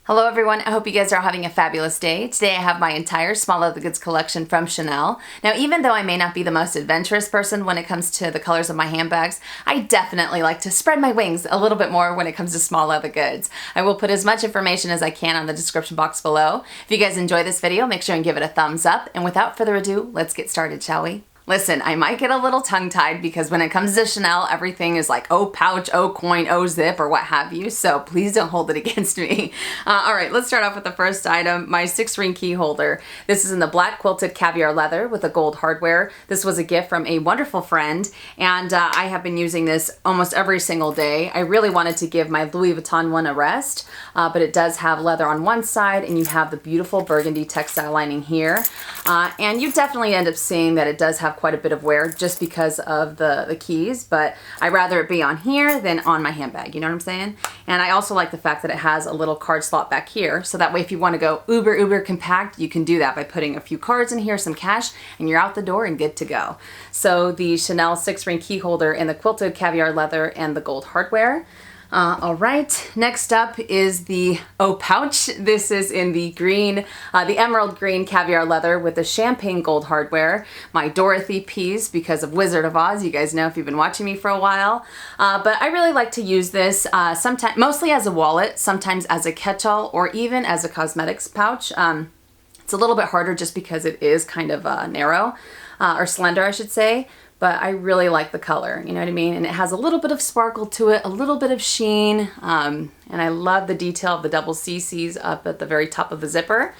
Hello everyone, I hope you guys are having a fabulous day. Today I have my entire Small Leather Goods collection from Chanel. Now even though I may not be the most adventurous person when it comes to the colors of my handbags, I definitely like to spread my wings a little bit more when it comes to small leather goods. I will put as much information as I can on the description box below. If you guys enjoy this video, make sure and give it a thumbs up. And without further ado, let's get started, shall we? Listen, I might get a little tongue-tied because when it comes to Chanel, everything is like, oh pouch, oh coin, oh zip, or what have you, so please don't hold it against me. Alright, let's start off with the first item, my 6-ring key holder. This is in the black quilted caviar leather with the gold hardware. This was a gift from a wonderful friend, and I have been using this almost every single day. I really wanted to give my Louis Vuitton one a rest, but it does have leather on one side, and you have the beautiful burgundy textile lining here. And you definitely end up seeing that it does have quite a bit of wear just because of the keys, but I'd rather it be on here than on my handbag, you know what I'm saying? And I also like the fact that it has a little card slot back here, so that way if you want to go uber compact, you can do that by putting a few cards in here, some cash, and you're out the door and good to go. So the Chanel 6-ring key holder in the quilted caviar leather and the gold hardware. Alright, next up is the pouch. This is in the green, the emerald green caviar leather with the champagne gold hardware. My Dorothy piece because of Wizard of Oz, you guys know if you've been watching me for a while. But I really like to use this sometimes, mostly as a wallet, sometimes as a catch-all, or even as a cosmetics pouch. It's a little bit harder just because it is kind of narrow, or slender I should say. But I really like the color, you know what I mean? And it has a little bit of sparkle to it, a little bit of sheen, and I love the detail of the double CCs up at the very top of the zipper.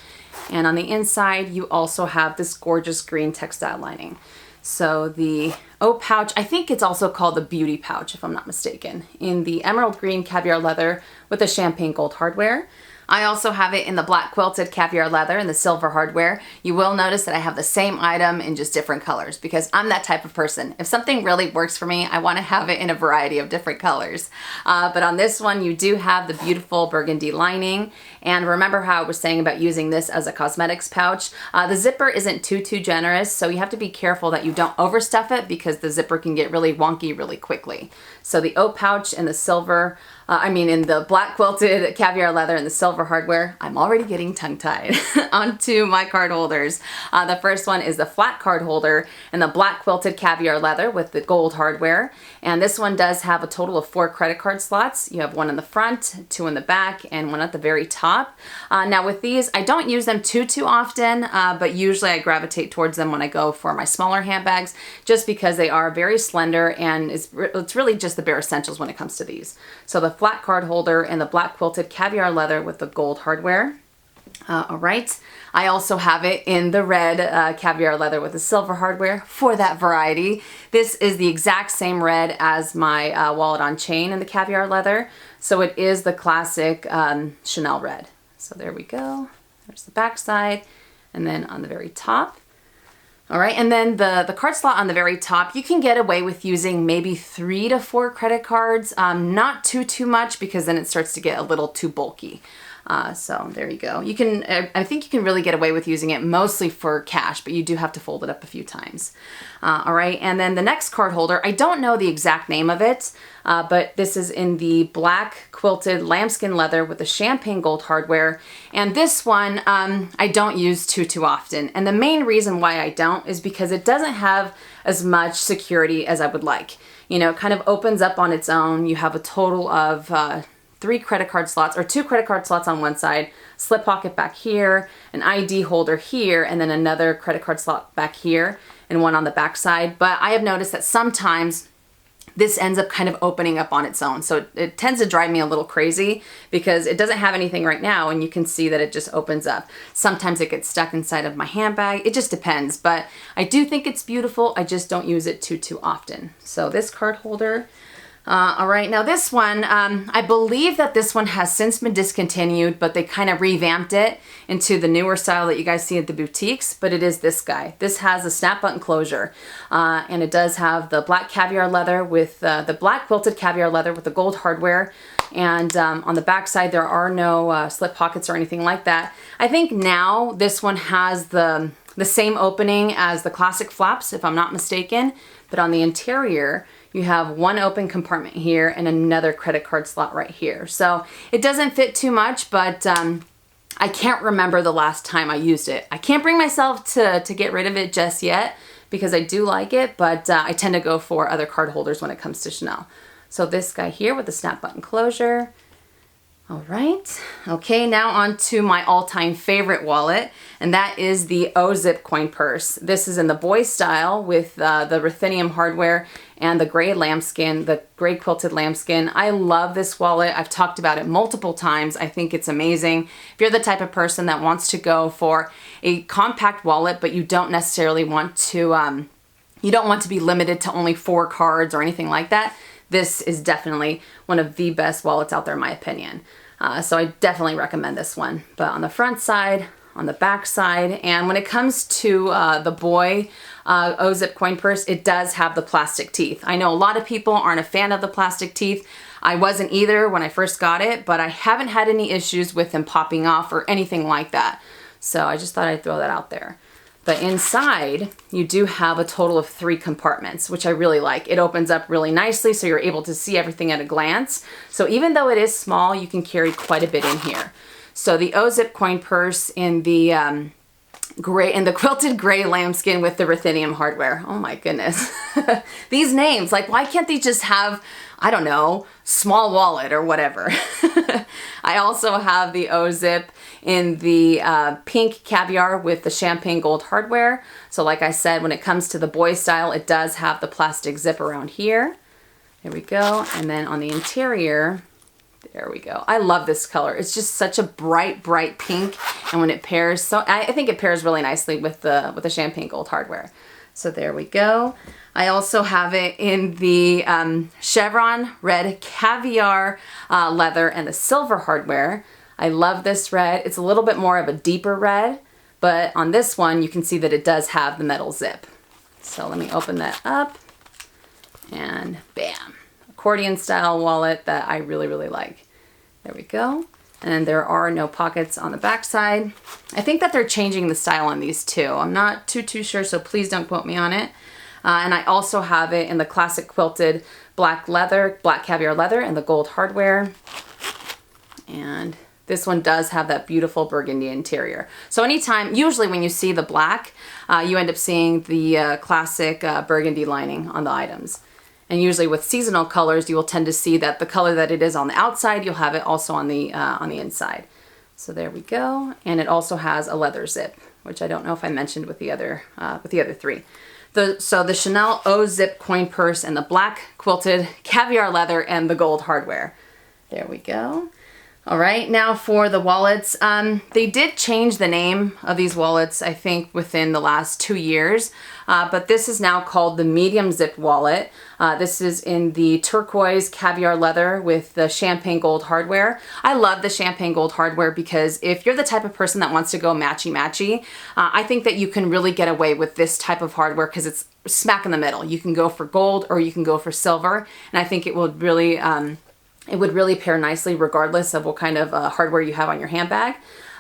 And on the inside, you also have this gorgeous green textile lining. So the pouch, I think it's also called the beauty pouch, if I'm not mistaken, in the emerald green caviar leather with the champagne gold hardware. I also have it in the black quilted caviar leather and the silver hardware. You will notice that I have the same item in just different colors because I'm that type of person. If something really works for me, I want to have it in a variety of different colors. But on this one, you do have the beautiful burgundy lining. And remember how I was saying about using this as a cosmetics pouch? The zipper isn't too generous, so you have to be careful that you don't overstuff it because the zipper can get really wonky really quickly. So the pouch and the silver, in the black quilted caviar leather and the silver hardware, I'm already getting tongue-tied. Onto my card holders. The first one is the flat card holder and the black quilted caviar leather with the gold hardware. And this one does have a total of 4 credit card slots. You have one in the front, 2 in the back, and one at the very top. Now with these, I don't use them too often, but usually I gravitate towards them when I go for my smaller handbags, just because they are very slender and it's really just the bare essentials when it comes to these. So the flat card holder and the black quilted caviar leather with the gold hardware. Alright, I also have it in the red caviar leather with the silver hardware for that variety. This is the exact same red as my wallet on chain in the caviar leather, so it is the classic Chanel red. So there we go, there's the back side, and then on the very top. All right, and then the card slot on the very top, you can get away with using maybe 3 to 4 credit cards, not too much because then it starts to get a little too bulky. So there you go. You can, I think you can really get away with using it mostly for cash, but you do have to fold it up a few times. All right, and then the next card holder, I don't know the exact name of it, but this is in the black quilted lambskin leather with the champagne gold hardware. And this one, I don't use too often. And the main reason why I don't is because it doesn't have as much security as I would like. You know, it kind of opens up on its own. You have a total of 3 credit card slots, or 2 credit card slots on one side, slip pocket back here, an ID holder here, and then another credit card slot back here, and one on the back side. But I have noticed that sometimes this ends up kind of opening up on its own. So it tends to drive me a little crazy because it doesn't have anything right now, and you can see that it just opens up. Sometimes it gets stuck inside of my handbag. It just depends, but I do think it's beautiful. I just don't use it too often. So this card holder. All right, now this one, I believe that this one has since been discontinued, but they kind of revamped it into the newer style that you guys see at the boutiques, but it is this guy. This has a snap button closure, and it does have the black caviar leather with the black quilted caviar leather with the gold hardware, and on the back side there are no slip pockets or anything like that. I think now this one has the same opening as the classic flaps, if I'm not mistaken, but on the interior you have one open compartment here and another credit card slot right here. So it doesn't fit too much, but I can't remember the last time I used it. I can't bring myself to get rid of it just yet because I do like it, but I tend to go for other card holders when it comes to Chanel. So this guy here with the snap button closure. All right, okay, now on to my all-time favorite wallet, and that is the O-Zip coin purse. This is in the boy style with the ruthenium hardware and the gray lambskin, the gray quilted lambskin. I love this wallet. I've talked about it multiple times. I think it's amazing. If you're the type of person that wants to go for a compact wallet, but you don't necessarily want to, be limited to only 4 cards or anything like that, this is definitely one of the best wallets out there in my opinion. So I definitely recommend this one. But on the front side, on the back side, and when it comes to the boy O-Zip coin purse, it does have the plastic teeth. I know a lot of people aren't a fan of the plastic teeth. I wasn't either when I first got it, but I haven't had any issues with them popping off or anything like that. So I just thought I'd throw that out there. But inside, you do have a total of 3 compartments, which I really like. It opens up really nicely, so you're able to see everything at a glance. So even though it is small, you can carry quite a bit in here. So the O-Zip coin purse in the quilted gray lambskin with the ruthenium hardware. Oh my goodness. These names, like why can't they just have, I don't know, small wallet or whatever. I also have the O-Zip in the pink Caviar with the champagne gold hardware. So like I said, when it comes to the boy style, it does have the plastic zip around here. There we go. And then on the interior, there we go. I love this color. It's just such a bright, bright pink. And when it pairs, so I think it pairs really nicely with the champagne gold hardware. So there we go. I also have it in the Chevron red Caviar leather and the silver hardware. I love this red. It's a little bit more of a deeper red, but on this one you can see that it does have the metal zip. So let me open that up and bam. Accordion style wallet that I really, really like. There we go. And there are no pockets on the back side. I think that they're changing the style on these too. I'm not too sure, so please don't quote me on it. And I also have it in the classic quilted black leather, black Caviar leather and the gold hardware. And this one does have that beautiful burgundy interior. So anytime, usually when you see the black, you end up seeing the classic burgundy lining on the items. And usually with seasonal colors, you will tend to see that the color that it is on the outside, you'll have it also on the inside. So there we go. And it also has a leather zip, which I don't know if I mentioned with the other 3. So the Chanel O-Zip coin purse and the black quilted Caviar leather and the gold hardware. There we go. All right, now for the wallets. They did change the name of these wallets, I think, within the last 2 years. But this is now called the medium zip wallet. This is in the turquoise Caviar leather with the champagne gold hardware. I love the champagne gold hardware because if you're the type of person that wants to go matchy-matchy, I think that you can really get away with this type of hardware because it's smack in the middle. You can go for gold or you can go for silver, and I think it would really pair nicely regardless of what kind of hardware you have on your handbag.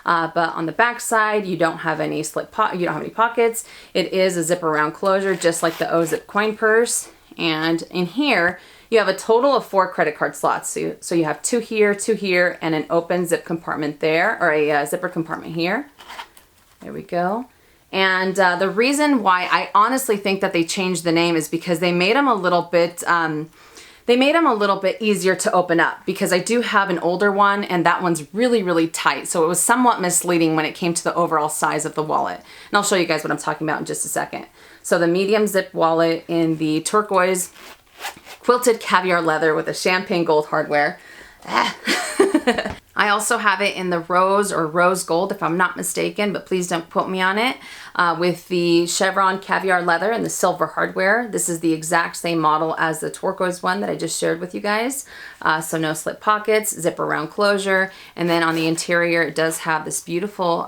But on the back side, you don't have any pockets. It is a zip around closure, just like the O-Zip coin purse. And in here, you have a total of 4 credit card slots. So you have 2 here, and an open zip compartment there, or a zipper compartment here. There we go. And the reason why I honestly think that they changed the name is because they made them a little bit easier to open up, because I do have an older one and that one's really, really tight. So it was somewhat misleading when it came to the overall size of the wallet. And I'll show you guys what I'm talking about in just a second. So the medium zip wallet in the turquoise quilted Caviar leather with a champagne gold hardware. I also have it in the rose or rose gold, if I'm not mistaken, but please don't quote me on it, with the Chevron Caviar leather and the silver hardware. This is the exact same model as the turquoise one that I just shared with you guys. So no slip pockets, zip around closure, and then on the interior it does have this beautiful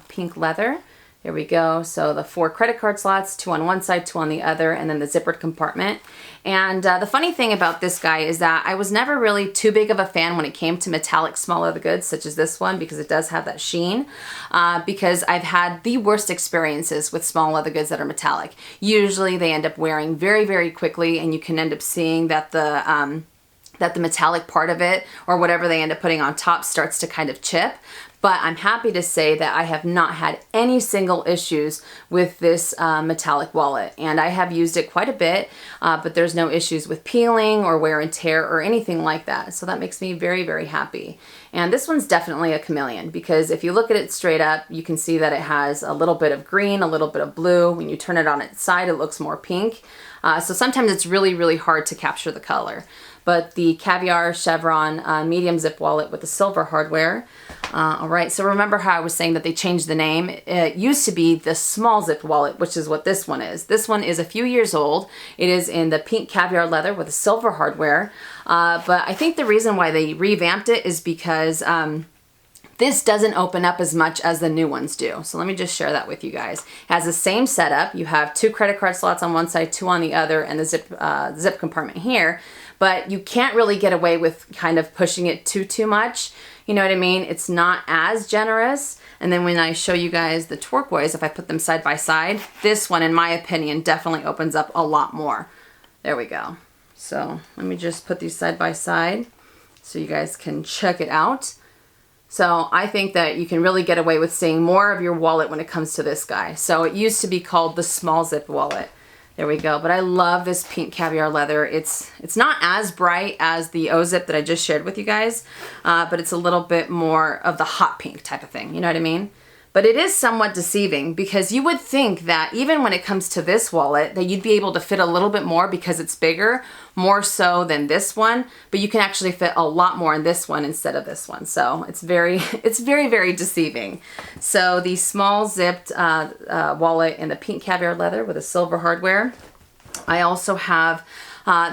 pink leather. There we go. So the 4 credit card slots, 2 on one side, 2 on the other, and then the zippered compartment. And the funny thing about this guy is that I was never really too big of a fan when it came to metallic small leather goods, such as this one, because it does have that sheen, because I've had the worst experiences with small leather goods that are metallic. Usually they end up wearing very, very quickly, and you can end up seeing that the metallic part of it, or whatever they end up putting on top, starts to kind of chip. But I'm happy to say that I have not had any single issues with this metallic wallet. And I have used it quite a bit, but there's no issues with peeling or wear and tear or anything like that. So that makes me very, very happy. And this one's definitely a chameleon, because if you look at it straight up, you can see that it has a little bit of green, a little bit of blue. When you turn it on its side, it looks more pink. So sometimes it's really, really hard to capture the color. But the Caviar Chevron medium zip wallet with the silver hardware. All right, so remember how I was saying that they changed the name? It used to be the small zip wallet, which is what this one is. This one is a few years old. It is in the pink caviar leather with the silver hardware. But I think the reason why they revamped it is because this doesn't open up as much as the new ones do. So let me just share that with you guys. It has the same setup. You have 2 credit card slots on one side, 2 on the other, and the zip compartment here. But you can't really get away with kind of pushing it too much. You know what I mean? It's not as generous. And then when I show you guys the turquoise, if I put them side by side, this one, in my opinion, definitely opens up a lot more. There we go. So let me just put these side by side so you guys can check it out. So I think that you can really get away with seeing more of your wallet when it comes to this guy. So it used to be called the small zip wallet. There we go. But I love this pink caviar leather. It's not as bright as the O-zip that I just shared with you guys, but it's a little bit more of the hot pink type of thing. You know what I mean? But it is somewhat deceiving, because you would think that even when it comes to this wallet that you'd be able to fit a little bit more because it's bigger, more so than this one, but you can actually fit a lot more in this one instead of this one. So it's very, very deceiving. So the small zipped wallet in the pink caviar leather with a silver hardware. I also have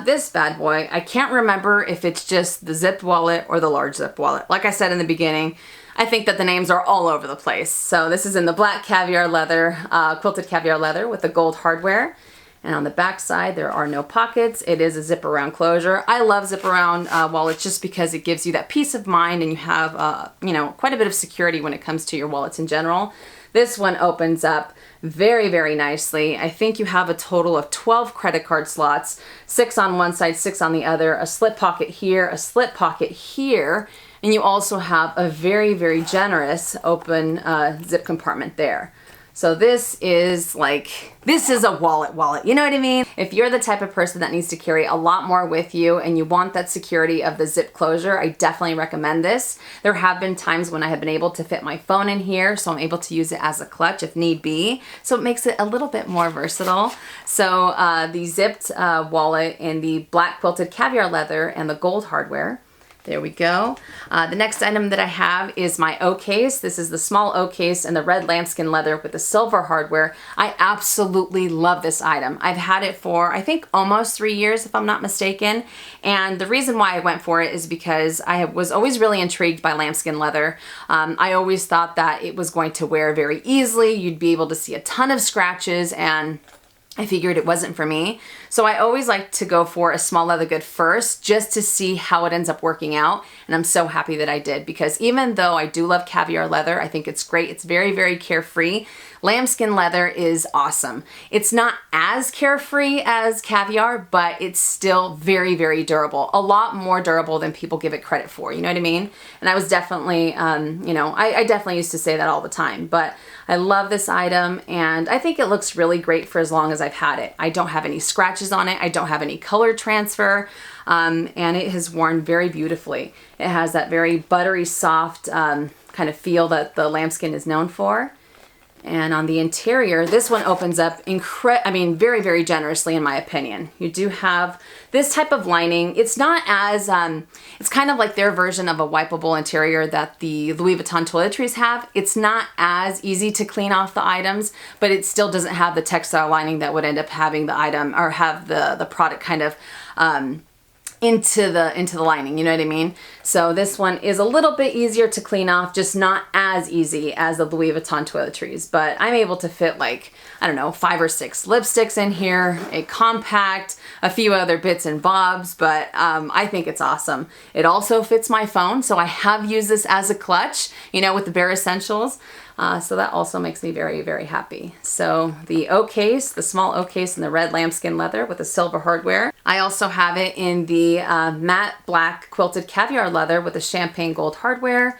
this bad boy. I can't remember if it's just the zipped wallet or the large zip wallet. Like I said in the beginning, I think that the names are all over the place. So this is in the black caviar leather, quilted caviar leather with the gold hardware. And on the back side, there are no pockets. It is a zip around closure. I love zip around wallets just because it gives you that peace of mind, and you have, you know, quite a bit of security when it comes to your wallets in general. This one opens up very, very nicely. I think you have a total of 12 credit card slots, 6 on one side, 6 on the other, a slip pocket here, a slip pocket here, and you also have a very, very generous open zip compartment there. So this is a wallet, you know what I mean? If you're the type of person that needs to carry a lot more with you and you want that security of the zip closure, I definitely recommend this. There have been times when I have been able to fit my phone in here, so I'm able to use it as a clutch if need be. So it makes it a little bit more versatile. So the zipped wallet in the black quilted caviar leather and the gold hardware. There we go. The next item that I have is my O case. This is the small O case in the red lambskin leather with the silver hardware. I absolutely love this item. I've had it for, I think, almost 3 years, if I'm not mistaken. And the reason why I went for it is because I was always really intrigued by lambskin leather. I always thought that it was going to wear very easily. You'd be able to see a ton of scratches, and I figured it wasn't for me. So I always like to go for a small leather good first, just to see how it ends up working out. And I'm so happy that I did, because even though I do love caviar leather, I think it's great. It's very, very carefree. Lambskin leather is awesome. It's not as carefree as caviar, but it's still very, very durable. A lot more durable than people give it credit for, you know what I mean? And I was definitely, you know, I definitely used to say that all the time, but I love this item, and I think it looks really great for as long as I've had it. I don't have any scratches on it. I don't have any color transfer, and it has worn very beautifully. It has that very buttery, soft kind of feel that the lambskin is known for. And on the interior, this one opens up very, very generously, in my opinion. You do have this type of lining. It's not as, it's kind of like their version of a wipeable interior that the Louis Vuitton toiletries have. It's not as easy to clean off the items, but it still doesn't have the textile lining that would end up having the item, or have the product kind of into the lining, you know what I mean? So this one is a little bit easier to clean off, just not as easy as the Louis Vuitton toiletries, but I'm able to fit like, I don't know, 5 or 6 lipsticks in here, a compact, a few other bits and bobs, but I think it's awesome. It also fits my phone, so I have used this as a clutch, you know, with the Bare Essentials. So that also makes me very, very happy. So the O case, the small O case in the red lambskin leather with the silver hardware. I also have it in the matte black quilted caviar leather with the champagne gold hardware.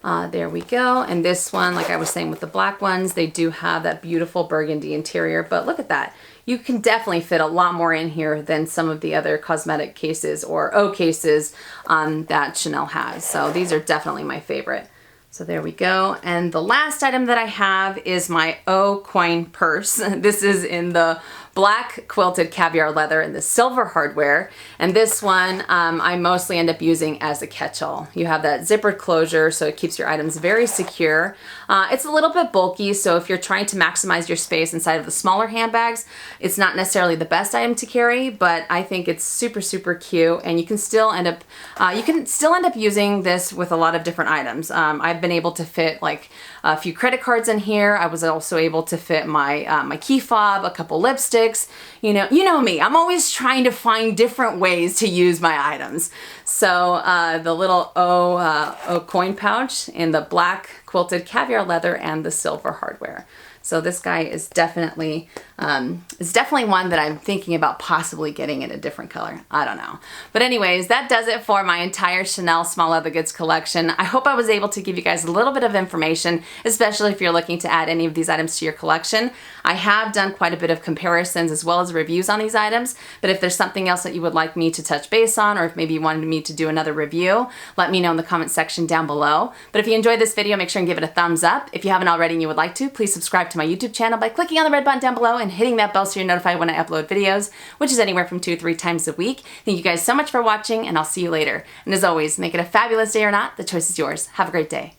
There we go. And this one, like I was saying with the black ones, they do have that beautiful burgundy interior, but look at that. You can definitely fit a lot more in here than some of the other cosmetic cases or O cases that Chanel has. So these are definitely my favorite. So there we go. And the last item that I have is my O coin purse. This is in the black quilted caviar leather and the silver hardware. And this one I mostly end up using as a catch-all. You have that zippered closure, so it keeps your items very secure. It's a little bit bulky, so if you're trying to maximize your space inside of the smaller handbags, it's not necessarily the best item to carry, but I think it's super, super cute, and you can still end up using this with a lot of different items. I've been able to fit like a few credit cards in here. I was also able to fit my my key fob, a couple lipsticks. You know me. I'm always trying to find different ways to use my items. So the little O coin pouch in the black quilted caviar leather and the silver hardware. So this guy is definitely one that I'm thinking about possibly getting in a different color. I don't know. But anyways, that does it for my entire Chanel Small Leather Goods collection. I hope I was able to give you guys a little bit of information, especially if you're looking to add any of these items to your collection. I have done quite a bit of comparisons as well as reviews on these items, but if there's something else that you would like me to touch base on, or if maybe you wanted me to do another review, let me know in the comment section down below. But if you enjoyed this video, make sure and give it a thumbs up. If you haven't already and you would like to, please subscribe to my YouTube channel by clicking on the red button down below and hitting that bell so you're notified when I upload videos, which is anywhere from 2 to 3 times a week. Thank you guys so much for watching, and I'll see you later. And as always, make it a fabulous day or not, the choice is yours. Have a great day.